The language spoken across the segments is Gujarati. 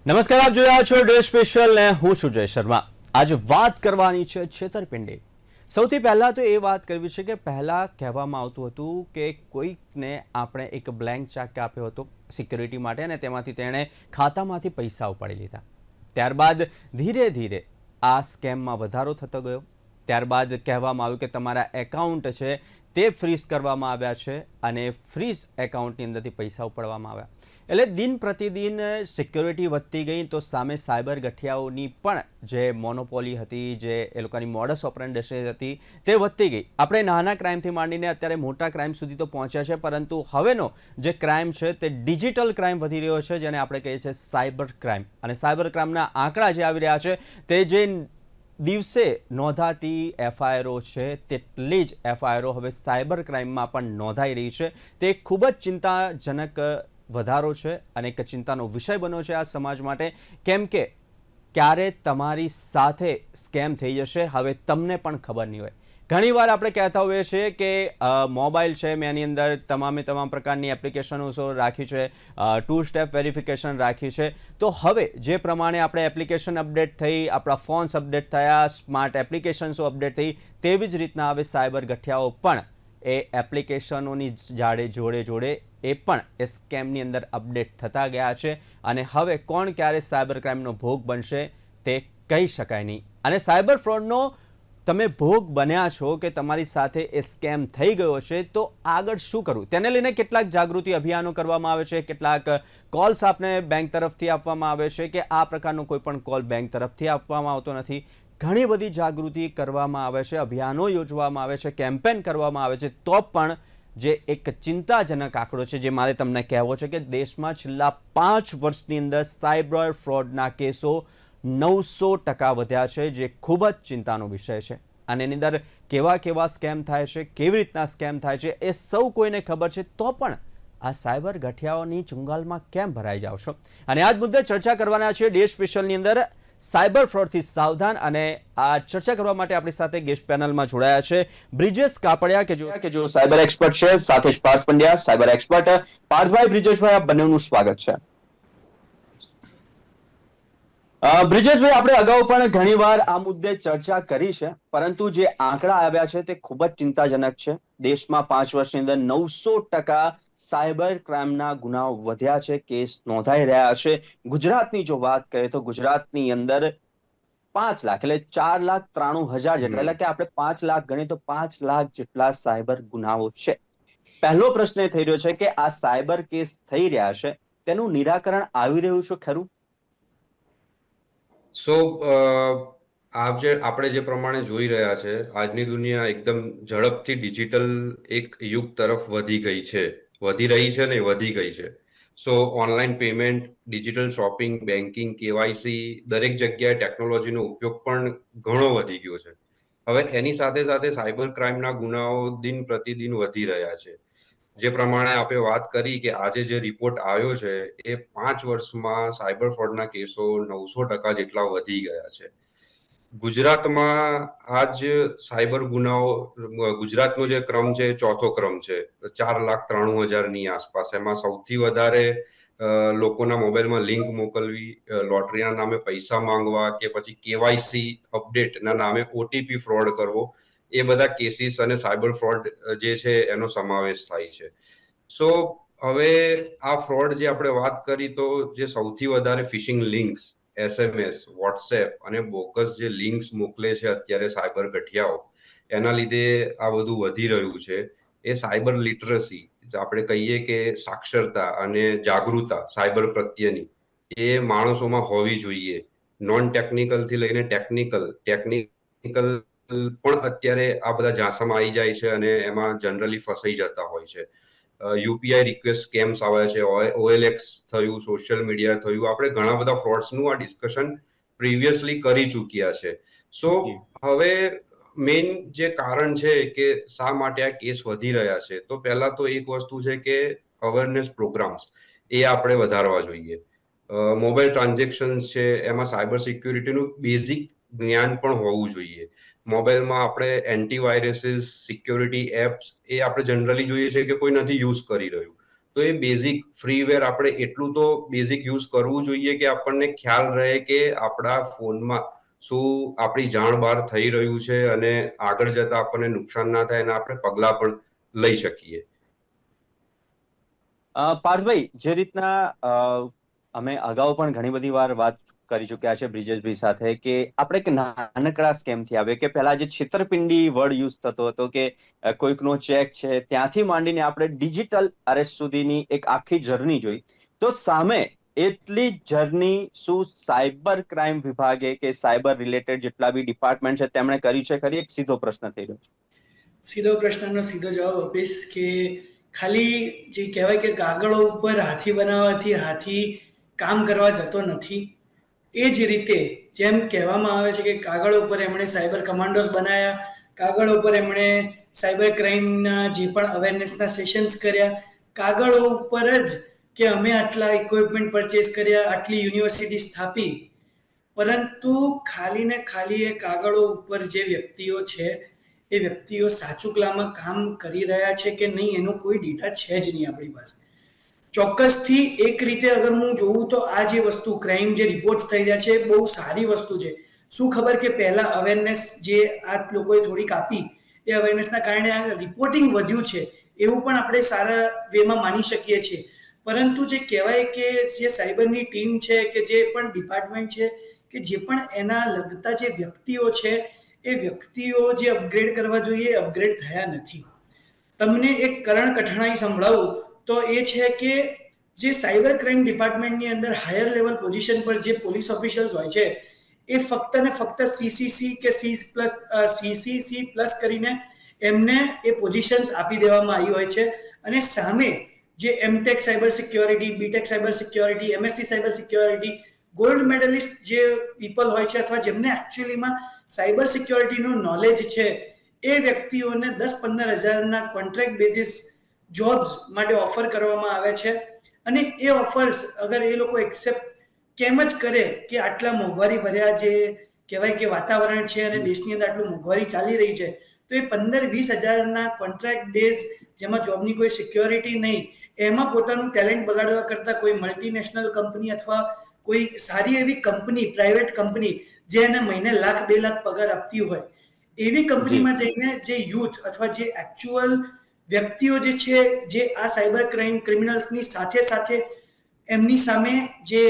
નમસ્કાર, આપ જોઈ રહ્યા છો ડે સ્પેશિયલ ને હું છું જય શર્મા। આજે વાત કરવાની છે છેતરપિંડી। સૌથી પહેલા તો એ વાત કરવી છે કે પહેલા કહેવામાં આવતું હતું કે કોઈકને આપણે એક બ્લેન્ક ચેક આપ્યો હતો સિક્યુરિટી માટે અને તેમાંથી તેણે ખાતામાંથી પૈસા ઉપાડી લીધા। ત્યારબાદ ધીરે ધીરે આ સ્કેમમાં વધારો થતો ગયો। ત્યારબાદ કહેવામાં આવ્યું કે તમારા એકાઉન્ટ છે તે ફ્રીઝ કરવામાં આવ્યા છે અને ફ્રીઝ એકાઉન્ટની અંદરથી પૈસા ઉપાડવામાં આવ્યા। એટલે દિન પ્રતિદિન સિક્યોરિટી વધતી ગઈ તો સામે સાયબર ગઠિયાઓની પણ જે મોનોપોલી હતી, જે એ લોકોની મોડસ ઓપરેન્ડી હતી તે વધતી ગઈ। આપણે નાના ક્રાઇમથી માંડીને અત્યારે મોટા ક્રાઇમ સુધી તો પહોંચ્યા છે, પરંતુ હવેનો જે ક્રાઇમ છે તે ડિજિટલ ક્રાઇમ વધી રહ્યો છે, જેને આપણે કહીએ છીએ સાયબર ક્રાઇમ। અને સાયબર ક્રાઇમના આંકડા જે આવી રહ્યા છે તે જે દિવસે નોંધાતી એફઆઈઆરો છે તેટલી જ એફઆઈઆરો હવે સાયબર ક્રાઇમમાં પણ નોંધાઈ રહી છે। તે ખૂબ જ ચિંતાજનક વધારો છે અને એક ચિંતાનો વિષય બન્યો છે આ સમાજ માટે, કેમ કે ક્યારે તમારી સાથે સ્કેમ થઈ જશે હવે તમને પણ ખબર નહીં હોય। ઘણીવાર આપણે કહેતા હોઈએ છીએ કે મોબાઈલ છે મેં એની અંદર તમામ પ્રકારની એપ્લિકેશનો રાખી છે, 2 સ્ટેપ વેરિફિકેશન રાખી છે। તો હવે જે પ્રમાણે આપણે એપ્લિકેશન અપડેટ થઈ, આપણા ફોન્સ અપડેટ થયા, સ્માર્ટ એપ્લિકેશન્સો અપડેટ થઈ, તેવી જ રીતના હવે સાયબર ગઠિયાઓ પણ એ એપ્લિકેશનોની જોડે એ પણ એ સ્કેમની અંદર અપડેટ થતા ગયા છે અને હવે કોણ ક્યારે સાયબર ક્રાઇમનો ભોગ બનશે તે કહી શકાય નહીં। અને સાયબર ફ્રોડનો તમે ભોગ બન્યા છો કે તમારી સાથે એ સ્કેમ થઈ ગયો છે તો આગળ શું કરવું તેને લઈને કેટલાક જાગૃતિ અભિયાનો કરવામાં આવે છે, કેટલાક કોલ્સ આપને બેંક તરફથી આપવામાં આવે છે કે આ પ્રકારનો કોઈ પણ કોલ બેંક તરફથી આપવામાં આવતો નથી। ઘણી બધી જાગૃતિ કરવામાં આવે છે, અભિયાનો યોજવામાં આવે છે, કેમ્પેન કરવામાં આવે છે, તો પણ જે એક ચિંતાજનક આંકડો છે જે મારે તમને કહેવો છે કે દેશમાં છેલ્લા 5 વર્ષની અંદર સાયબર ફ્રોડના કેસો 900% વધ્યા છે, જે ખૂબ જ ચિંતાનો વિષય છે। અને એની અંદર કેવા સ્કેમ થાય છે, કેવી રીતના સ્કેમ થાય છે એ સૌ કોઈને ખબર છે, તો પણ આ સાયબર ગઠિયાઓની ચુંગાલમાં કેમ ભરાઈ જાવ છો? અને આ જ મુદ્દે ચર્ચા કરવાના છે ડે સ્પેશિયલની અંદર સાયબર ફ્રોડથી સાવધાન। અને આ ચર્ચા કરવા માટે આપણી સાથે ગેસ્ટ પેનલમાં જોડાયા છે બ્રિજેશ કાપડિયા કે જો સાયબર એક્સપર્ટ છે, સાથે જ પાર્થ પંડ્યા સાયબર એક્સપર્ટ। પાર્થભાઈ, બ્રિજેશભાઈ, આપ બંનેનું સ્વાગત છે। બ્રિજેશભાઈ, આપણે અગાઉ પણ ઘણીવાર આ મુદ્દે ચર્ચા કરી છે, પરંતુ જે આંકડા આવ્યા છે તે ખૂબ જ ચિંતાજનક છે। દેશમાં 5 વર્ષની અંદર 900% સાયબર ક્રાઇમના ગુનાઓ વધ્યા છે, કેસ નોંધાઈ રહ્યા છે। ગુજરાતની જો વાત કરીએ તો ગુજરાતની અંદર 5 લાખ એટલે 4,93,000 જેટલા, એટલે કે આપણે 5 લાખ ગણીએ તો 5 લાખ જેટલા સાયબર ગુનાઓ છે। પહેલો પ્રશ્ન એ થઈ રહ્યો છે કે આ સાયબર કેસ થઈ રહ્યા છે તેનું નિરાકરણ આવી રહ્યું છે ખરું? આપણે જે પ્રમાણે જોઈ રહ્યા છે, આજની દુનિયા એકદમ ઝડપથી ડિજિટલ એક યુગ તરફ વધી રહી છે ને વધી ગઈ છે। Online payment, digital shopping, banking, KYC દરેક જગ્યાએ ટેકનોલોજીનો ઉપયોગ પણ ઘણો વધી ગયો છે। હવે એની સાથે સાથે સાયબર ક્રાઇમના ગુનાઓ દિન પ્રતિદિન વધી રહ્યા છે। જે પ્રમાણે આપણે વાત કરી કે આજે જે રિપોર્ટ આવ્યો છે એ 5 વર્ષમાં સાયબર ફ્રોડના કેસો 900% જેટલા વધી ગયા છે। ગુજરાતમાં આજ સાયબર ગુનાઓ, ગુજરાતનો જે ક્રમ છે ચોથો ક્રમ છે, 4,93,000ની આસપાસ। એમાં સૌથી વધારે લોકોના મોબાઈલમાં લિંક મોકલવી, લોટરીના નામે પૈસા માંગવા કે પછી કેવાયસી અપડેટના નામે ઓટીપી ફ્રોડ કરવો, એ બધા કેસીસ અને સાયબર ફ્રોડ જે છે એનો સમાવેશ થાય છે। હવે આ ફ્રોડ જે આપણે વાત કરી તો જે સૌથી વધારે ફિશિંગ લિંક્સ, SMS, વોટ્સએપ અને બોગસ જે લિંક્સ મોકલે છે અત્યારે સાયબર ગઠિયાઓ, એના લીધે આ બધું વધી રહ્યું છે। એ સાયબર લિટરસી, આપણે કહીએ કે સાક્ષરતા અને જાગૃતતા સાયબર પ્રત્યેની, એ માણસોમાં હોવી જોઈએ। નોન ટેકનિકલ થી લઈને ટેકનિકલ પણ અત્યારે આ બધા ઝાંસામાં આવી જાય છે અને એમાં જનરલી ફસાઈ જતા હોય છે। યુપીઆઈ રિક્વેસ્ટ સ્કેમ્સ આવે છે, OLX થયું, સોશિયલ મીડિયા થયું, આપણે ઘણા બધા ફ્રોડ્સનું આ ડિસ્કશન પ્રીવિયસલી કરી ચૂક્યા છે। હવે મેઇન જે કારણ છે કે શા માટે આ કેસ વધી રહ્યા છે, તો પહેલા તો એક વસ્તુ છે કે અવેરનેસ પ્રોગ્રામ્સ એ આપણે વધારવા જોઈએ। મોબાઈલ ટ્રાન્ઝેક્શન્સ છે એમાં સાયબર સિક્યુરિટીનું બેઝિક જ્ઞાન પણ હોવું જોઈએ। મોબાઈલમાં આપણે એન્ટીવાયરસીસ, સિક્યોરિટી એપ્સ એ આપણે જનરલી જોઈએ છે કે કોઈ નથી યુઝ કરી રહ્યું। તો એ બેઝિક ફ્રીવેર આપણે એટલું તો બેઝિક યુઝ કરવું જોઈએ કે આપણને ખ્યાલ રહે કે આપણા ફોનમાં શું આપણી જાણ બહાર થઈ રહ્યું છે અને આગળ જતા આપણને નુકસાન ના થાય અને આપણે પગલા પણ લઈ શકીએ. પાર્થભાઈ, જે રીતના અમે અગાઉ પણ ઘણી બધી વાર વાત કરી ચુક્યા છે બ્રિજેશભાઈ સાથે કે આપણે એક નાનકડા સ્કેમથી આવે કે પહેલા જે છેતરપિંડી વર્ડ યુઝ થતો હતો કે કોઈકનો ચેક છે ત્યાંથી માંડીને આપણે ડિજિટલ અરેસ્ટ સુધીની એક આખી જર્ની જોઈ. તો સામે એટલી જર્ની શું સાયબર ક્રાઇમ વિભાગે કે સાયબર રિલેટેડ જેટલા બી ડિપાર્ટમેન્ટ છે તેમણે કરી છે ખરી? એક સીધો પ્રશ્ન થઈ રહ્યો છે. સીધો પ્રશ્નનો સીધો જવાબ આપીશ કે ખાલી જે કહેવાય કે કાગળો ઉપર હાથી બનાવવાથી હાથી કામ કરવા જતો નથી. એ જ રીતે જેમ કહેવામાં આવે છે કે કાગળ ઉપર એમણે સાયબર કમાન્ડોસ બનાવ્યા, કાગળ ઉપર એમણે સાયબર ક્રાઇમના જે પણ અવેરનેસના સેશન્સ કર્યા, કાગળો ઉપર જ કે અમે આટલા ઇક્વિપમેન્ટ પરચેસ કર્યા, આટલી યુનિવર્સિટી સ્થાપી, પરંતુ ખાલી ને ખાલી એ કાગળો ઉપર જે વ્યક્તિઓ છે એ વ્યક્તિઓ સાચુકલામાં કામ કરી રહ્યા છે કે નહીં એનો કોઈ ડેટા છે જ નહીં આપણી પાસે. ચોક્કસથી એક રીતે અગર હું જોઉં તો આ જે વસ્તુ ક્રાઇમ જે રિપોર્ટ્સ થઈ રહ્યા છે એ બહુ સારી વસ્તુ છે. શું ખબર કે પહેલા અવેરનેસ જે આ લોકોએ થોડીક આપી એ અવેરનેસના કારણે આ રિપોર્ટિંગ વધ્યું છે એવું પણ આપણે સારા વેમાં માની શકીએ છીએ. પરંતુ જે કહેવાય કે જે સાયબરની ટીમ છે કે જે પણ ડિપાર્ટમેન્ટ છે કે જે પણ એના લગતા જે વ્યક્તિઓ છે એ વ્યક્તિઓ જે અપગ્રેડ કરવા જોઈએ એ અપગ્રેડ થયા નથી. તમને એક કરણ કઠણાઈ સંભળાવું તો એ છે કે જે સાયબર ક્રાઇમ ડિપાર્ટમેન્ટની અંદર હાયર લેવલ પોઝિશન પર જે પોલીસ ઓફિશિયલ્સ હોય છે એ ફક્ત ને ફક્ત સીસીસી કે સીસીસી પ્લસ કરીને એમને એ પોઝિશન્સ આપી દેવામાં આવી હોય છે અને સામે જે MTech cyber security, BTech cyber security, MSc cyber security, gold medallist જે પીપલ હોય છે અથવા જેમને એકચ્યુઅલીમાં સાયબર સિક્યોરિટીનું નોલેજ છે એ વ્યક્તિઓને 10-15 હજારના કોન્ટ્રાક્ટ બેઝિસ જોબ્સ માટે ઓફર કરવામાં આવે છે અને એ ઓફર્સ અગર એ લોકો એક્સેપ્ટ કેમ જ કરે કે આટલા મોંઘવારી ભર્યા જે કહેવાય કે વાતાવરણ છે અને દેશની અંદર આટલું મોંઘવારી ચાલી રહી છે તો એ 15-20 હજારના કોન્ટ્રાક્ટ બેઝ જેમાં જોબની કોઈ સિક્યોરિટી નહીં એમાં પોતાનું ટેલેન્ટ બગાડવા કરતાં કોઈ મલ્ટીનેશનલ કંપની અથવા કોઈ સારી એવી કંપની, પ્રાઇવેટ કંપની જે એને મહિને $1,00,000-2 લાખ પગાર આપતી હોય એવી કંપનીમાં જઈને જે યુથ અથવા જે એકચ્યુઅલ વ્યક્તિઓ જે છે જે આ સાયબર ક્રાઇમ ક્રિમિનલ્સની સાથે સાથે એમની સામે જે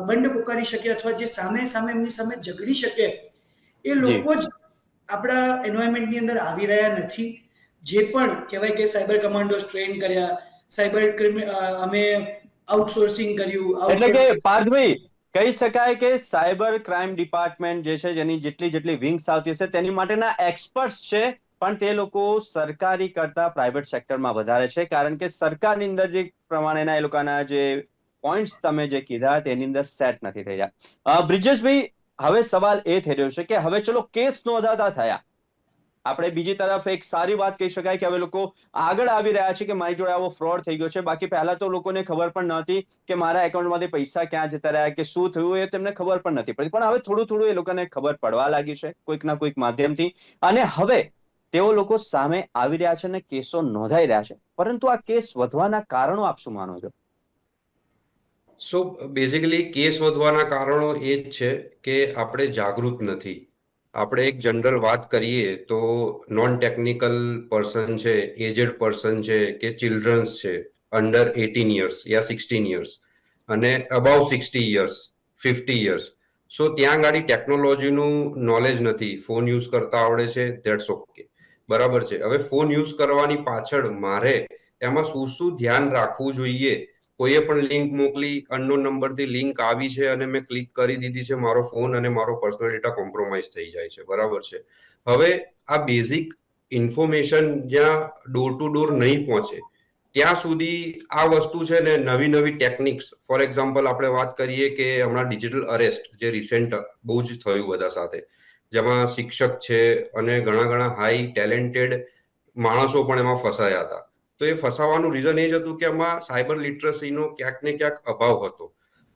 બંડ પુકારી શકે અથવા જે સામે એમની સામે ઝઘડી શકે એ લોકો જ આપણા એન્વાયરમેન્ટની અંદર આવી રહ્યા નથી. જે પણ કહેવાય કે સાયબર કમાન્ડોસ ટ્રેન કર્યા, અમે આઉટસોર્સિંગ કર્યું. એટલે કે પાર્થભાઈ કહી શકાય કે સાયબર ક્રાઇમ ડિપાર્ટમેન્ટ જે છે જેની જેટલી વિંગ્સ આવતી હશે તેની માટેના એક્સપર્ટ્સ છે પણ તે લોકો સરકારી કરતા પ્રાઇવેટ સેક્ટરમાં વધારે છે કારણ કે સરકારની અંદર જે પ્રમાણેના એ લોકોના જે પોઈન્ટ્સ તમે જે કીધા તેની અંદર સેટ નથી થઈ રહ્યા. બ્રિજેશભાઈ, હવે સવાલ એ થઈ રહ્યો છે કે હવે ચલો કેસ નોંધાતા થયા, આપણે બીજી તરફ એક સારી વાત કહી શકાય કે હવે લોકો આગળ આવી રહ્યા છે કે મારી જોડે આવો ફ્રોડ થઈ ગયો છે. બાકી પહેલા તો લોકોને ખબર પણ નહોતી કે મારા એકાઉન્ટમાંથી પૈસા ક્યાં જતા રહ્યા કે શું થયું એ તેમને ખબર પણ નથી પડતી, પણ હવે થોડું એ લોકોને ખબર પડવા લાગી છે કોઈક ના કોઈક માધ્યમથી અને હવે તેઓ લોકો સામે આવી રહ્યા છે અને કેસો નોંધાઈ રહ્યા છે. પરંતુ આ કેસ વધવાના કારણો આપ શું માનો છો? સો બેઝિકલી કેસ વધવાના કારણો એ જ છે કે આપણે જાગૃત નથી. આપણે એક જનરલ વાત કરીએ તો નોન ટેકનિકલ પર્સન છે, એજેડ પર્સન છે કે ચિલ્ડ્રન્સ છે અંડર 18 યર્સ યા 16 યર્સ અને અબાઉ 60 યર્સ, 50 યર્સ, સો ત્યાં ગાડી ટેકનોલોજીનું નોલેજ નથી, ફોન યુઝ કરતા આવડે છે, ધેટ્સ ઓકે, બરાબર છે. હવે ફોન યુઝ કરવાની પાછળ મારે એમાં શું ધ્યાન રાખવું જોઈએ? કોઈએ પણ લિંક મોકલી, અનનોન નંબરથી લિંક આવી છે અને મેં ક્લિક કરી દીધી છે, મારો ફોન અને મારો પર્સનલ ડેટા કોમ્પ્રોમાઇઝ થઈ જાય છે, બરાબર છે. હવે આ બેઝિક ઇન્ફોર્મેશન જ્યાં ડોર ટુ ડોર નહીં પહોંચે ત્યાં સુધી આ વસ્તુ છે ને નવી ટેકનિક્સ, ફોર એક્ઝામ્પલ આપણે વાત કરીએ કે હમણાં ડિજિટલ અરેસ્ટ જે રિસેન્ટ બહુ જ થયું બધા સાથે, જેમાં શિક્ષક છે અને ઘણા હાઈ ટેલેન્ટેડ માણસો પણ એમાં ફસાયા હતા. તો એ ફસાવાનું રીઝન એ જ હતું કે એમાં સાયબર લિટરસીનો ક્યાંક ને ક્યાંક અભાવ હતો.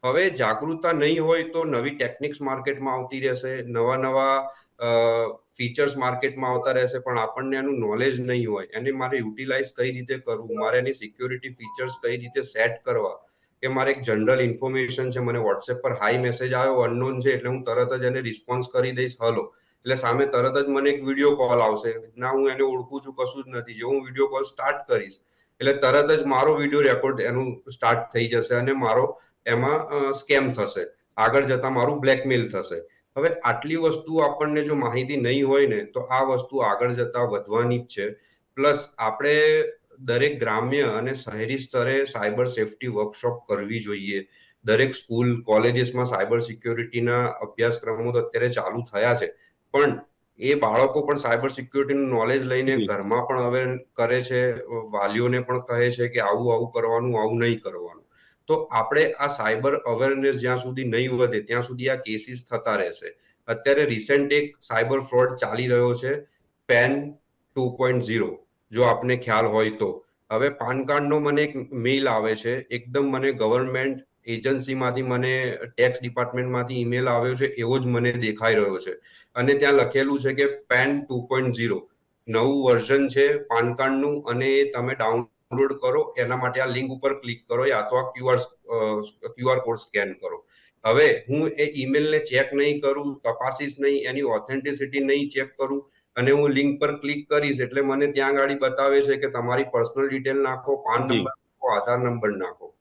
હવે જાગૃતતા નહીં હોય તો નવી ટેકનિક્સ માર્કેટમાં આવતી રહેશે, નવા ફીચર્સ માર્કેટમાં આવતા રહેશે, પણ આપણને એનું નોલેજ નહીં હોય, એને મારે યુટિલાઇઝ કઈ રીતે કરવું, મારે એની સિક્યોરિટી ફીચર્સ કઈ રીતે સેટ કરવા, કે મારે એક જનરલ ઇન્ફોર્મેશન છે, મને વોટ્સએપ પર હાઈ મેસેજ આવ્યો અનનોન છે એટલે હું તરત જ એને રિસ્પોન્સ કરી દઈશ હલો, એટલે સામે તરત જ મને એક વિડીયો કોલ આવશે, ના હું એને ઓળખું છું કશું જ નથી, જો હું વિડીયો કોલ સ્ટાર્ટ કરીશ એટલે તરત જ મારો વિડીયો રેકોર્ડ એનું સ્ટાર્ટ થઈ જશે અને મારો એમાં સ્કેમ થશે, આગળ જતા મારું બ્લેકમેલ થશે. હવે આટલી વસ્તુ આપણને જો માહિતી નહીં હોય ને તો આ વસ્તુ આગળ જતા વધવાની જ છે. પ્લસ આપણે દરેક ગ્રામ્ય અને શહેરી સ્તરે સાયબર સેફટી વર્કશોપ કરવી જોઈએ. દરેક સ્કૂલ કોલેજીસમાં સાયબર સિક્યોરિટીના અભ્યાસક્રમો તો અત્યારે ચાલુ થયા છે, પણ એ બાળકો પણ સાયબર સિક્યોરિટીનું નોલેજ લઈને ઘરમાં પણ હવે કરે છે, વાલીઓને પણ કહે છે કે આવું આવું કરવાનું, આવું નહીં કરવાનું. તો આપણે આ સાયબર અવેરનેસ જ્યાં સુધી નહીં વધે ત્યાં સુધી આ કેસીસ થતા રહેશે. અત્યારે રિસેન્ટ એક સાયબર ફ્રોડ ચાલી રહ્યો છે, પેન 2.0, જો આપને ખ્યાલ હોય તો. હવે પાન કાર્ડનો મને એક મેઇલ આવે છે, એકદમ મને ગવર્મેન્ટ એજન્સીમાંથી, મને ટેક્સ ડિપાર્ટમેન્ટમાંથી ઈમેલ આવ્યો છે એવો જ મને દેખાઈ રહ્યો છે, અને ત્યાં લખેલું છે કે પેન 2.0 નવું વર્ઝન છે પાન કાર્ડનું, અને તમે ડાઉનલોડ કરો, એના માટે આ લિંક ઉપર ક્લિક કરો, યા તો આ ક્યુઆર કોડ સ્કેન કરો. હવે હું એ ઈમેલને ચેક નહીં કરું, તપાસીશ નહીં, એની ઓથેન્ટિસિટી નહીં ચેક કરું, અને હું લિંક પર ક્લિક કરીશ એટલે મને ત્યાં ગાડી બતાવે છે કે તમારી પર્સનલ ડિટેલ નાખો, પાન નંબર નાખો, આધાર નંબર નાખો,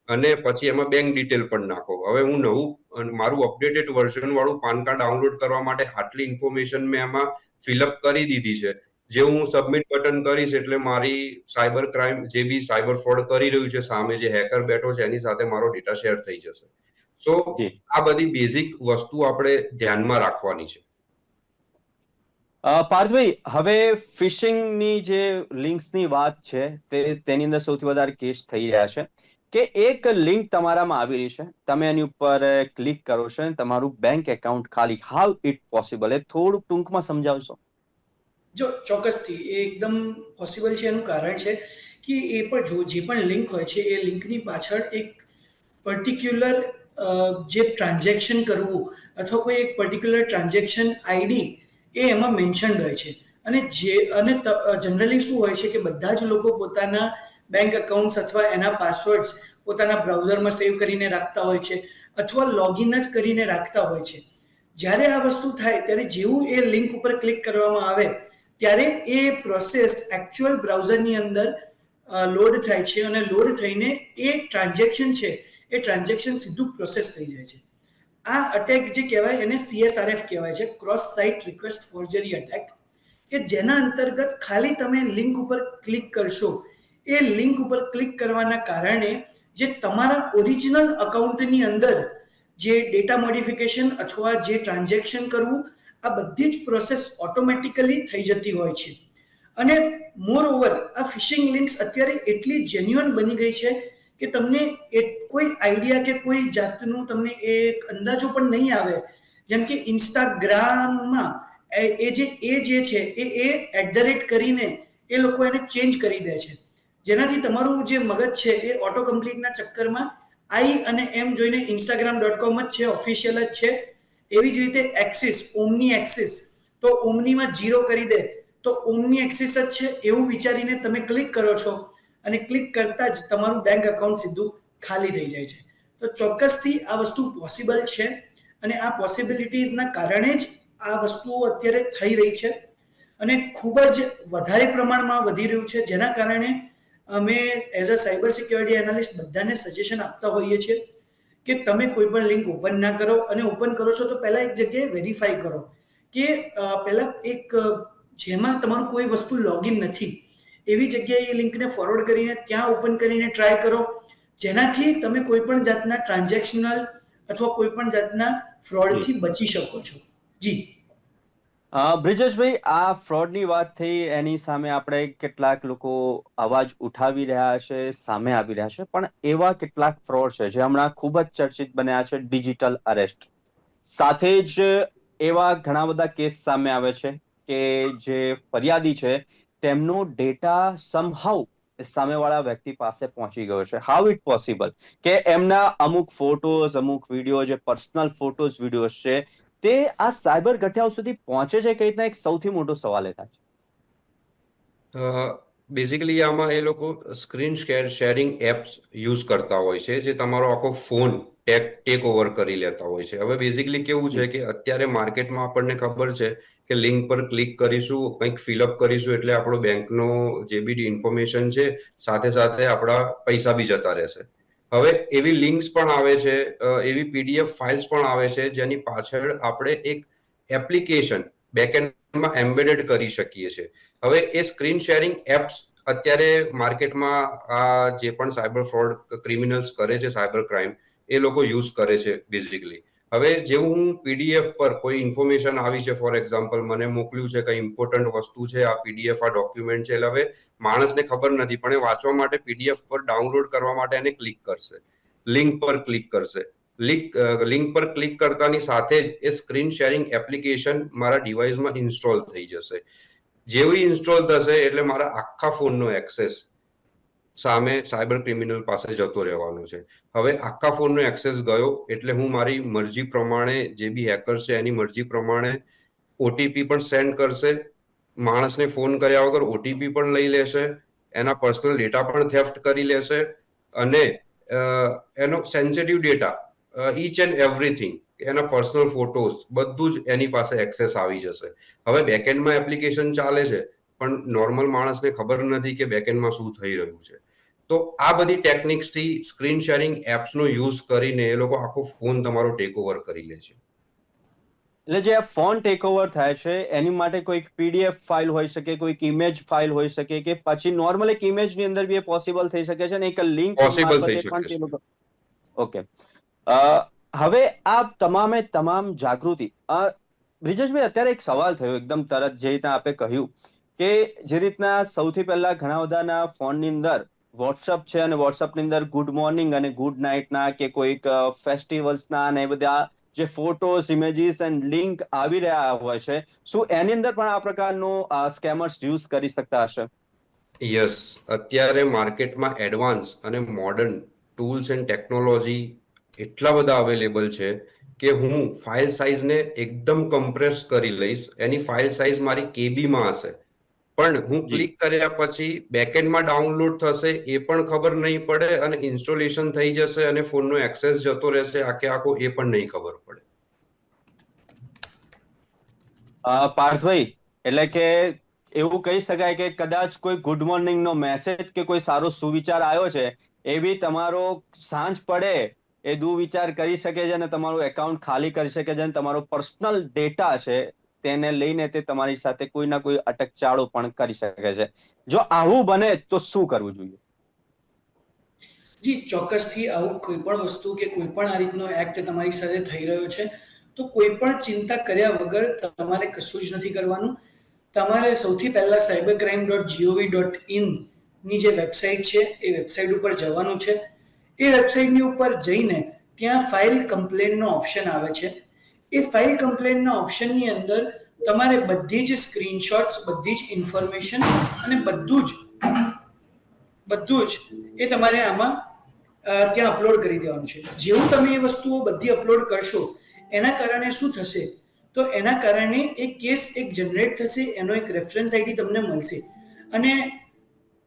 અને પછી એમાં બેંક ડિટેલ પણ નાખો. હવે હું નવું મારું અપડેટેડ વર્ઝન વાળું પાન કાર્ડ ડાઉનલોડ કરવા માટે આટલી ઇન્ફોર્મેશન મેં એમાં ફિલઅપ કરી દીધી છે. જે હું સબમિટ બટન કરીશ એટલે મારી સાયબર ક્રાઇમ, જે બી સાયબર ફ્રોડ કરી રહ્યું છે સામે જે હેકર બેઠો છે, એની સાથે મારો ડેટા શેર થઈ જશે. સો આ બધી બેઝિક વસ્તુ આપણે ધ્યાનમાં રાખવાની છે. પાર્થભાઈ, હવે ફિશિંગની જે લિંક્સની વાત છે તેની અંદર સૌથી વધારે કેસ થઈ રહ્યા છે કે એક લિંક તમારામાં આવી રહી છે, તમે એની ઉપર ક્લિક કરો છો અને તમારું બેંક એકાઉન્ટ ખાલી. How it possible? એ થોડું ટૂંકમાં સમજાવશો? જો ચોક્કસથી એ એકદમ પોસિબલ છે. એનું કારણ છે કે એ પણ જે પણ લિંક હોય છે એ લિંકની પાછળ એક પર્ટિક્યુલર જે ટ્રાન્ઝેક્શન કરવું અથવા કોઈ એક પર્ટિક્યુલર ટ્રાન્ઝેક્શન આઈડી એ એમાં મેન્શન્ડ હોય છે. અને જનરલી શું હોય છે કે બધા જ લોકો પોતાના બેંક એકાઉન્ટ્સ અથવા એના પાસવર્ડ્સ પોતાના બ્રાઉઝરમાં સેવ કરીને રાખતા હોય છે અથવા લોગિન જ કરીને રાખતા હોય છે. જ્યારે આ વસ્તુ થાય ત્યારે જેવું એ લિંક ઉપર ક્લિક કરવામાં આવે ત્યારે એ પ્રોસેસ એકચ્યુઅલ બ્રાઉઝરની અંદર લોડ થાય છે, અને લોડ થઈને એ ટ્રાન્ઝેક્શન છે એ ટ્રાન્ઝેક્શન સીધું પ્રોસેસ થઈ જાય છે. આ અટેક જે કહેવાય એને CSRF કહેવાય છે, cross site request forgery attack, કે જેના અંતર્ગત ખાલી તમે લિંક ઉપર ક્લિક કરશો, એ લિંક ઉપર ક્લિક કરવાના કારણે જે તમારા ઓરિજિનલ અકાઉન્ટની અંદર જે ડેટા મોડિફિકેશન અથવા જે ટ્રાન્ઝેક્શન કરવું, આ બધી જ પ્રોસેસ ઓટોમેટિકલી થઈ જતી હોય છે. અને મોર ઓવર આ ફિશિંગ લિંક્સ અત્યારે એટલી જેન્યુઅન બની ગઈ છે કે તમને કોઈ આઈડિયા કે કોઈ જાતનું તમને એક અંદાજો પણ નહીં આવે. જેમ કે ઇન્સ્ટાગ્રામમાં એ જે છે એ @ કરીને એ લોકો એને ચેન્જ કરી દે છે, જેનાથી તમારું જે મગજ છે એ ઓટો કમ્પ્લીટના ચક્કરમાં આઈ અને એમ જોઈને instagram.com જ છે, ઓફિશિયલ જ છે. એવી જ રીતે એક્સિસ, ઓમની એક્સિસ, તો ઓમનીમાં 0 કરી દે તો ઓમની એક્સિસ જ છે એવું વિચારીને તમે ક્લિક કરો છો, અને ક્લિક કરતા જ તમારું બેંક એકાઉન્ટ સીધું ખાલી થઈ જાય છે. તો ચોક્કસથી આ વસ્તુ પોસિબલ છે, અને આ પોસિબિલિટીઝના કારણે જ આ વસ્તુઓ અત્યારે થઈ રહી છે અને ખૂબ જ વધારે પ્રમાણમાં વધી રહ્યું છે. જેના કારણે અમે as a cyber security analyst બધાને સજેશન આપતા હોઈએ છીએ કે તમે કોઈ પણ લિંક ઓપન ના કરો, અને ઓપન કરો છો તો પહેલા એક જગ્યાએ વેરીફાઈ કરો કે પહેલા એક જેમાં તમારું કોઈ વસ્તુ લોગિન નથી એવી જગ્યાએ એ લિંકને ફોરવર્ડ કરીને ત્યાં ઓપન કરીને ટ્રાય કરો, જેનાથી તમે કોઈ પણ જાતના ટ્રાન્ઝેક્શનલ અથવા કોઈ પણ જાતના ફ્રોડથી બચી શકો છો. જી બ્રિજેશભાઈ, આ ફ્રોડની વાત થઈ, એની સામે આપણે કેટલાક લોકો અવાજ ઉઠાવી રહ્યા છે, સામે આવી રહ્યા છે, પણ એવા કેટલાક ફ્રોડ છે જે હમણાં ખૂબ જ ચર્ચિત બન્યા છે, ડિજિટલ અરેસ્ટ. સાથે જ એવા ઘણા બધા કેસ સામે આવે છે કે જે ફરિયાદી છે તેમનો ડેટા સમહાઉ સામેવાળા વ્યક્તિ પાસે પહોંચી ગયો છે. હાઉ ઇટ પોસિબલ કે એમના અમુક ફોટોઝ, અમુક વિડીયો, જે પર્સનલ ફોટોઝ, વિડીયોઝ છે, તે આ સાયબર ગઠિયાઓ સુધી પહોંચે છે કઈ રીતના, એક સૌથી મોટો સવાલ એ થાય છે. બેઝિકલી આમાં એ લોકો સ્ક્રીન શેરિંગ એપ્સ યુઝ કરતા હોય છે, જે તમારો આખો ફોન ટેક ઓવર કરી લેતા હોય છે. હવે બેઝિકલી કેવું છે કે અત્યારે માર્કેટમાં આપણને ખબર છે કે લિંક પર ક્લિક કરીશું, કંઈક ફિલઅપ કરીશું એટલે આપણો બેંકનો જે બી ઇન્ફોર્મેશન છે સાથે સાથે આપણા પૈસા બી જતા રહેશે. હવે એવી લિંક્સ પણ આવે છે, એવી પીડીએફ ફાઇલ્સ પણ આવે છે જેની પાછળ આપણે એક એપ્લિકેશન બેકએન્ડમાં એમ્બેડેડ કરી શકીએ છીએ. હવે એ સ્ક્રીન શેરિંગ એપ્સ અત્યારે માર્કેટમાં આ જે પણ સાયબર ફ્રોડ ક્રિમિનલ્સ કરે છે, સાયબર ક્રાઇમ, એ લોકો યુઝ કરે છે બેઝિકલી. હવે જેવું હું પીડીએફ પર કોઈ ઇન્ફોર્મેશન આવી છે, ફોર એક્ઝામ્પલ મને મોકલ્યું છે, કઈ ઇમ્પોર્ટન્ટ વસ્તુ છે, આ પીડીએફ આ ડોક્યુમેન્ટ છે, એટલે હવે માણસને ખબર નથી પણ એ વાંચવા માટે પીડીએફ પર ડાઉનલોડ કરવા માટે એને ક્લિક કરશે, લિંક પર ક્લિક કરશે. લિંક પર ક્લિક કરતાની સાથે જ એ સ્ક્રીન શેરિંગ એપ્લિકેશન મારા ડિવાઇસમાં ઇન્સ્ટોલ થઈ જશે. જેવી ઇન્સ્ટોલ થશે એટલે મારા આખા ફોનનો એક્સેસ સામે સાયબર ક્રિમિનલ પાસે જતો રહેવાનો છે. હવે આખા ફોનનો એક્સેસ ગયો એટલે હું મારી મરજી પ્રમાણે, જે બી હેકર છે એની મરજી પ્રમાણે ઓટીપી પણ સેન્ડ કરશે, માણસને ફોન કર્યા વગર ઓટીપી પણ લઈ લેશે, એના પર્સનલ ડેટા પણ થેફ્ટ કરી લેશે અને એનો sensitive data, each and everything, એના પર્સનલ ફોટોઝ બધું જ એની પાસે એક્સેસ આવી જશે. હવે બેકએન્ડમાં એપ્લિકેશન ચાલે છે પણ નોર્મલ માણસને ખબર નથી કે બેકએન્ડમાં શું થઈ રહ્યું છે. તો આ બધી ટેકનિક્સથી સ્ક્રીન શેરિંગ એપ્સનો યુઝ કરીને એ લોકો આખો ફોન તમારો ટેક ઓવર કરી લે છે. એટલે જે આ ફોન ટેક ઓવર થાય છે એની માટે કોઈક પીડીએફ ફાઇલ હોઈ શકે, કોઈક ઇમેજ ફાઇલ હોઈ શકે, કે પછી નોર્મલ એક ઇમેજની અંદર બી એ પોસિબલ થઈ શકે છે અને એક લિંક પોસિબલ થઈ મારફતે શકે પણ તે છે. લોકો. ઓકે. હવે આ તમામે તમામ જાગૃતિ, બ્રિજેશભાઈ અત્યારે એક સવાલ થયો એકદમ તરત, જે રીતના આપે કહ્યું કે જે રીતના સૌથી પહેલા ઘણા બધાના ફોનની અંદર વોટ્સઅપ છે અને વોટ્સઅપની અંદર ગુડ મોર્નિંગ અને ગુડ નાઇટના કે કોઈક ફેસ્ટિવલ્સના અને એ બધા જે ફોટોઝ, ઇમેજીસ એન્ડ લિંક આવી રહ્યા હોય છે, શું એની અંદર પણ આ પ્રકારનું સ્કેમર્સ યુઝ કરી શકતા હશે? યસ, અત્યારે માર્કેટમાં એડવાન્સ અને મોડર્ન ટૂલ્સ એન્ડ ટેકનોલોજી એટલા બધા અવેલેબલ છે કે હું ફાઇલ સાઇઝને એકદમ કમ્પ્રેસ કરી લઈશ. એની ફાઇલ સાઇઝ મારી કેબીમાં હશે પણ હું જી. ક્લિક કર્યા પછી બેકએન્ડમાં ડાઉનલોડ થશે એ પણ ખબર નહીં પડે અને ઇન્સ્ટોલેશન થઈ જશે અને ફોનનો એક્સેસ જતો રહેશે આખે આખો, એ પણ નહીં ખબર પડે. પાર્થભાઈ, એટલે કે એવું કહી શકાય કે કદાચ કોઈ ગુડ મોર્નિંગ નો મેસેજ કે કોઈ સારો સુવિચાર આવ્યો છે, એ બી તમારો સાંજ પડે એ દુવિચાર કરી શકે છે અને તમારું એકાઉન્ટ ખાલી કરી શકે છે અને તમારો પર્સનલ ડેટા છે તેને લઈને તે તમારી સાથે કોઈ ના કોઈ અટકચાળો પણ કરી શકે છે. જો આવું બને તો શું કરવું જોઈએ? જી ચોક્કસથી આવું કોઈ પણ વસ્તુ કે કોઈ પણ આ રીતનો એક્ટ તમારી સાથે થઈ રહ્યો છે તો કોઈ પણ ચિંતા કર્યા વગર તમારે કશું જ નથી કરવાનું. તમારે સૌથી પહેલા cybercrime.gov.in ની જે વેબસાઇટ છે એ વેબસાઇટ ઉપર જવાનું છે. એ વેબસાઇટની ઉપર જઈને ત્યાં ફાઇલ કમ્પ્લેનનો ઓપ્શન આવે છે. એ ફાઇલ કમ્પ્લેનના ઓપ્શનની અંદર તમારે બધી જ સ્ક્રીનશોટ્સ, બધી જ ઇન્ફોર્મેશન અને બધું જ એ તમારે આમાં ત્યાં અપલોડ કરી દેવાનું છે. જેવું તમે એ વસ્તુઓ બધી અપલોડ કરશો એના કારણે શું થશે, તો એના કારણે એક કેસ એક જનરેટ થશે, એનો એક રેફરન્સ આઈડી તમને મળશે અને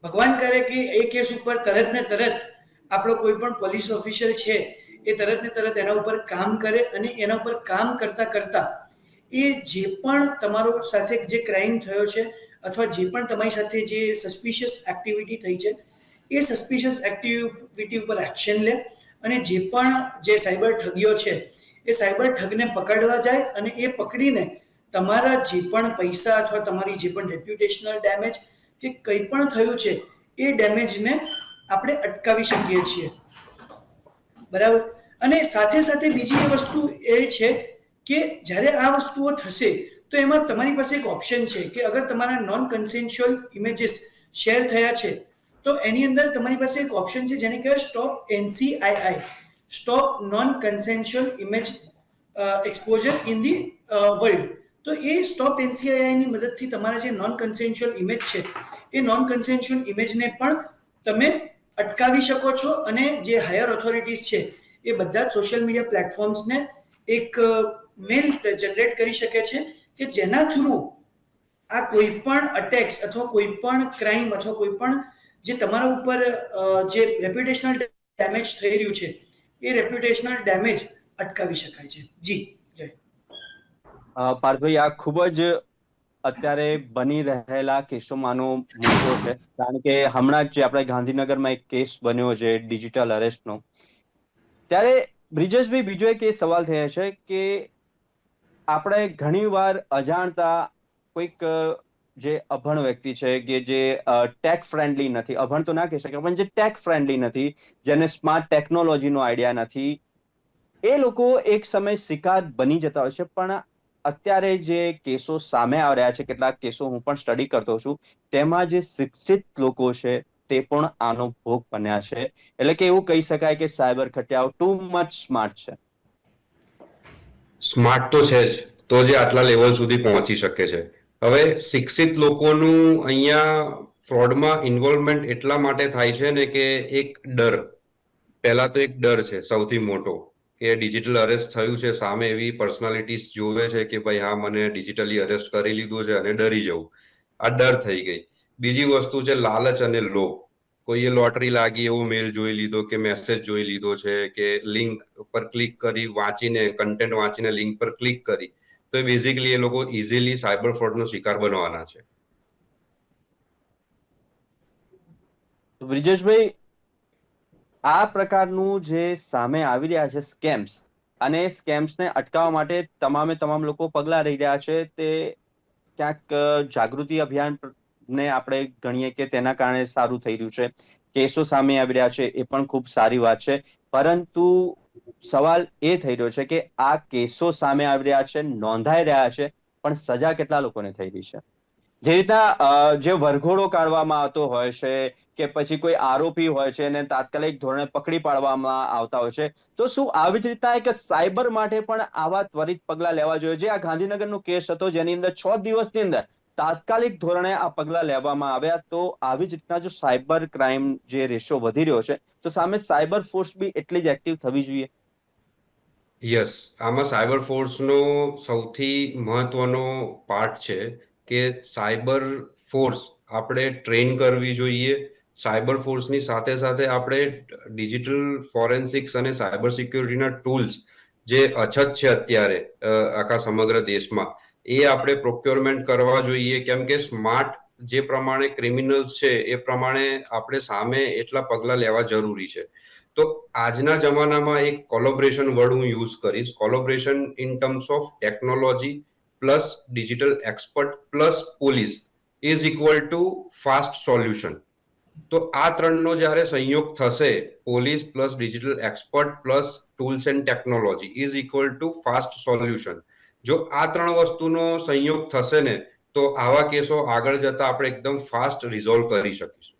ભગવાન કરે કે એ કેસ ઉપર તરત ને તરત આપણો કોઈ પણ પોલીસ ઓફિસર છે એ તરત ને તરત એના ઉપર કામ કરે અને એના ઉપર કામ કરતા કરતા એ જે પણ તમારો સાથે જે ક્રાઇમ થયો છે અથવા જે પણ તમારી સાથે જે સસ્પિશિયસ એક્ટિવિટી થઈ છે એ સસ્પિશિયસ એક્ટિવિટી ઉપર એક્શન લે અને જે પણ જે સાયબર ઠગીઓ છે એ સાયબર ઠગને પકડવા જાય અને એ પકડીને તમારા જે પણ પૈસા અથવા તમારી જે પણ રેપ્યુટેશનલ ડેમેજ કે કંઈ પણ થયું છે એ ડેમેજને આપણે અટકાવી શકીએ છીએ. બરાબર. અને સાથે સાથે બીજી એ વસ્તુ એ છે કે જ્યારે આ વસ્તુઓ થશે તો એમાં તમારી પાસે એક ઓપ્શન છે કે અગર તમારા નોન કન્સેન્સ્યુઅલ ઇમેજીસ શેર થયા છે તો એની અંદર તમારી પાસે એક ઓપ્શન છે જેને કહેવાય stop NCII, stop non consensual image exposure in the world. તો એ સ્ટોપ NCII ની મદદથી તમારા જે નોન કન્સેન્સ્યુઅલ ઇમેજ છે એ નોન કન્સેન્સ્યુઅલ ઇમેજને પણ તમે અટકાવી શકો છો અને જે હાયર ઓથોરિટીઝ છે એ બધા જ સોશિયલ મીડિયા પ્લેટફોર્મ્સને એક મેલ જનરેટ કરી શકે છે કે જેના થ્રુ આ કોઈ પણ અટેક્સ અથવા કોઈ પણ ક્રાઇમ અથવા કોઈ પણ જે તમારા ઉપર જે રેપ્યુટેશનલ ડેમેજ થઈ રહ્યું છે એ રેપ્યુટેશનલ ડેમેજ અટકાવી શકાય છે. જી જય. પાર્થભાઈ, આ ખૂબ જ અત્યારે બની રહેલા કેસોમાંનો મુદ્દો છે, કારણ કે હમણાં જ જે આપણે ગાંધીનગરમાં એક કેસ બન્યો છે ડિજિટલ અરેસ્ટનો. ત્યારે બ્રિજેશભાઈ, બીજો એક એ સવાલ થયો છે કે આપણે ઘણીવાર અજાણતા કોઈક જે અભણ વ્યક્તિ છે કે જે ટેક ફ્રેન્ડલી નથી, અભણ તો ના કહી શકે પણ જે ટેક ફ્રેન્ડલી નથી, જેને સ્માર્ટ ટેકનોલોજીનો આઈડિયા નથી, એ લોકો એક સમય શિકાર બની જતા હોય છે. પણ અત્યારે જે કેસો સામે આવી રહ્યા છે, કેટલાક કેસો હું પણ સ્ટડી કરતો છું, તેમાં જે શિક્ષિત લોકો છે તે પણ આનો ભોગ બન્યા છે. એટલે કે એવું કહી શકાય કે સાયબર ખટિયાઓ ટુ મચ સ્માર્ટ છે. સ્માર્ટ તો છે જ, તો જે આટલા લેવલ સુધી પહોંચી શકે છે. હવે શિક્ષિત લોકોનું અહીંયા ફ્રોડમાં ઇન્વોલ્વમેન્ટ એટલા માટે થાય છે ને કે એક ડર, પહેલા તો એક ડર છે સૌથી મોટો, કે ડિજિટલ અરેસ્ટ થયું છે, સામે એવી પર્સનાલિટીઝ જોવે છે કે ભાઈ હા મને ડિજિટલી અરેસ્ટ કરી લીધું છે અને ડરી જવું, આ ડર થઈ ગઈ. બીજી વસ્તુ છે લાલચ અને લોભ. કોઈએ લોટરી લાગી એવો મેલ જોઈ લીધો કે મેસેજ જોઈ લીધો છે કે લિંક પર ક્લિક કરી વાંચીને, કન્ટેન્ટ વાંચીને લિંક પર ક્લિક કરી, તો બેઝિકલી એ લોકો ઇઝીલી સાયબર ફ્રોડનો શિકાર બનવાના છે. બ્રિજેશભાઈ, આ પ્રકારનું જે સામે આવી રહ્યા છે સ્કેમ્સ, અને સ્કેમ્સને અટકાવવા માટે તમામ લોકો પગલા રહી રહ્યા છે. તે ક્યાંક જાગૃતિ અભિયાન ને આપણે ગણીએ કે તેના કારણે સારું થઈ રહ્યું છે, કેસો સામે આવી રહ્યા છે, એ પણ ખૂબ સારી વાત છે. પરંતુ સવાલ એ થઈ રહ્યો છે કે આ કેસો સામે આવી રહ્યા છે, નોંધાઈ રહ્યા છે, પણ સજા કેટલા લોકોને થઈ રહી છે? જે રીતના જે વરઘોડો કાઢવામાં આવતો હોય છે કે પછી કોઈ આરોપી હોય છે અને તાત્કાલિક ધોરણે પકડી પાડવામાં આવતા હોય છે, તો શું આવી જ રીતના એક સાયબર માટે પણ આવા ત્વરિત પગલા લેવા જોઈએ? જે આ ગાંધીનગરનો કેસ હતો, જેની અંદર 6 દિવસની અંદર તાત્કાલિક ધોરણે આ પગલા લેવામાં આવ્યા, તો આવી જ રીતના જો સાયબર ક્રાઇમ જે રેશિયો વધી રહ્યો છે, તો સામે સાયબર ફોર્સ બી એટલી જ એક્ટિવ થવી જોઈએ. યસ, આમાં સાયબર ફોર્સનો સૌથી મહત્વનો પાર્ટ છે કે સાયબર ફોર્સ આપણે ટ્રેન કરવી જોઈએ. સાયબર ફોર્સની સાથે સાથે આપણે ડિજિટલ ફોરેન્સિક્સ અને સાયબર સિક્યોરિટીના ટૂલ્સ જે અછત છે અત્યારે આખા સમગ્ર દેશમાં, એ આપણે પ્રોક્યોરમેન્ટ કરવા જોઈએ. કેમ કે સ્માર્ટ જે પ્રમાણે ક્રિમિનલ્સ છે એ પ્રમાણે આપણે સામે એટલા પગલા લેવા જરૂરી છે. તો આજના જમાનામાં એક કોલોબરેશન વર્ડ હું યુઝ કરીશ, collaboration in terms of technology plus digital expert plus police is equal to fast solution. તો આ ત્રણનો જ્યારે સંયોગ થશે, police plus digital expert plus tools and technology is equal to fast solution. જો આ ત્રણ વસ્તુનો સંયોગ થશે ને, તો આવા કેસો આગળ જતા આપણે એકદમ ફાસ્ટ રિઝોલ્વ કરી શકીશું.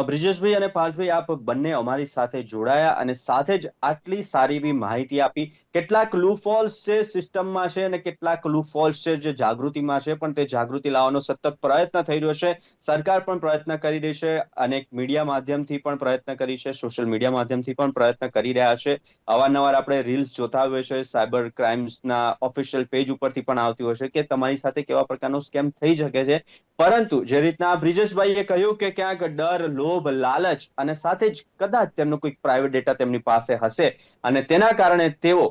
બ્રિજેશભાઈ અને પાર્થભાઈ, આપ બંને અમારી સાથે જોડાયા અને સાથે જ આટલી સારી એવી માહિતી આપી. કેટલાક લૂફોલ્સ છે સિસ્ટમમાં છે અને કેટલાક લૂફોલ્સ છે જે જાગૃતિમાં છે, પણ તે જાગૃતિ લાવવાનો સતત પ્રયત્ન થઈ રહ્યો છે. સરકાર પણ પ્રયત્ન કરી રહી છે, અનેક મીડિયા માધ્યમથી પણ પ્રયત્ન કરી છે, સોશિયલ મીડિયા માધ્યમથી પણ પ્રયત્ન કરી રહ્યા છે. અવારનવાર આપણે રીલ્સ જોતા હોઈએ છે, સાયબર ક્રાઇમ્સના ઓફિશિયલ પેજ ઉપરથી પણ આવતી હોય છે કે તમારી સાથે કેવા પ્રકારનો સ્કેમ થઈ શકે છે. પરંતુ જે રીતના બ્રિજેશભાઈએ કહ્યું કે ક્યાંક ડર, લોભ, લાલચ અને સાથે જ કદાચ તેમનો કોઈ પ્રાઇવેટ ડેટા તેમની પાસે હશે અને તેના કારણે તેઓ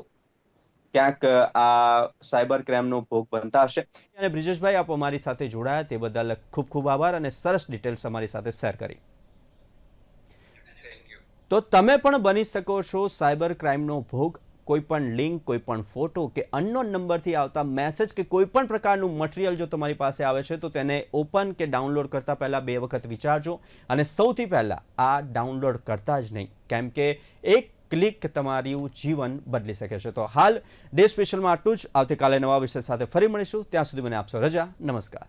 ક્યાંક આ સાયબર ક્રાઇમનો ભોગ બનતા હશે. અને બ્રિજેશભાઈ, આપ અમારી સાથે જોડાયા તે બદલ ખૂબ ખૂબ આભાર અને સરસ ડિટેલ્સ અમારી સાથે શેર કરી. તો તમે પણ બની શકો છો સાયબર ક્રાઇમનો ભોગ. કોઈ પણ લિંક, કોઈ પણ ફોટો કે અનનોન નંબરથી આવતા મેસેજ કે કોઈ પણ પ્રકારનું મટીરિયલ જો તમારી પાસે આવે છે, તો તેને ઓપન કે ડાઉનલોડ કરતા પહેલાં 2 વખત વિચારજો. અને સૌથી પહેલાં આ ડાઉનલોડ કરતા જ નહીં, કેમ કે એક ક્લિક તમારું જીવન બદલી શકે છે. તો હાલ ડે સ્પેશિયલમાં આટલું જ. આવતીકાલે નવા વિષય સાથે ફરી મળીશું. ત્યાં સુધી મને આપશો રજા. નમસ્કાર.